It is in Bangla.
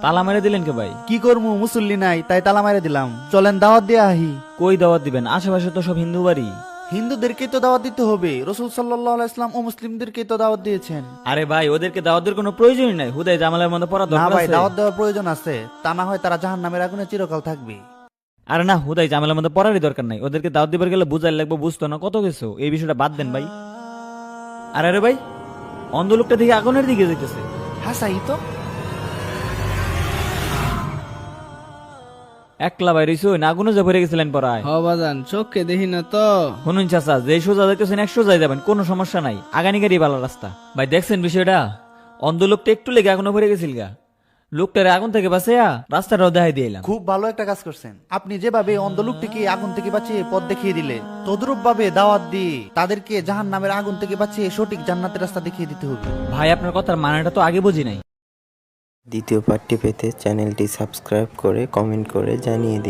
তালা মেরে দিলেন কে ভাই? কি করবো, মুসল্লি নাই তাই তালা মারে দিলাম। চলেন দাওয়াত দিয়ে আহি। কই দাওয়াত দিবেন? আশেপাশে তো সব হিন্দু বাড়ি। হিন্দুদেরকে তো দাওয়াত দিতে হবে, রসুল সাল্লাল্লাহু আলাইহি ওয়াসাল্লাম ও মুসলিমদেরকে তো দাওয়াত দিয়েছেন। আরে ভাই, ওদেরকে দাওয়াতের কোনো প্রয়োজনই নাই, হুদাই জামালের মধ্যে পড়া না দরকার ভাই, আছে? দাওয়াত দেওয়ার প্রয়োজন আছে, তা না হয় তারা জাহান্নামের আগুনে চিরকাল থাকবে। আরে না, হুদাই জামালের মধ্যে পড়ারই দরকার নাই। ওদেরকে দাওয়াত দিবার গেলে বুঝাই লাগবে, বুঝতো না কত কিছু। এই বিষয়টা বাদ দেন ভাই। আরে ভাই, অন্ধ লোকটা দিকে আগুনের দিকে যেতেছে। হ্যাঁ সাই তো। একলা বাইরে না আগুনে যে ভরে গেছিলেন পড়ায়। বাজান চোখকে দেখি না তো। শুনুন চাচা, যে সোজা দেখতেছেন 100 যাই যাবেন, কোনো সমস্যা নাই। আগানি গাড়ি ভালো রাস্তা। ভাই দেখছেন বিষয়টা? অন্ধ লোকটা একটু লেগে আগুনে ভরে গেছিল গা। লোকটারে আগুন থেকে বাঁচাইয়া রাস্তাটাও দেখাই দিলাম। খুব ভালো একটা কাজ করছেন আপনি, যেভাবে অন্ধ লোকটিকে আগুন থেকে বাঁচিয়ে পথ দেখিয়ে দিলে, তদ্রুপ ভাবে দাওয়াত দিয়ে তাদেরকে জাহান্নামের আগুন থেকে বাঁচিয়ে সঠিক জান্নাতের রাস্তা দেখিয়ে দিতে হবে। ভাই আপনার কথার মানেটা তো আগে বুঝি নাই। দ্বিতীয় পার্টটি পেতে চ্যানেলটি সাবস্ক্রাইব করে কমেন্ট করে জানিয়ে দিন।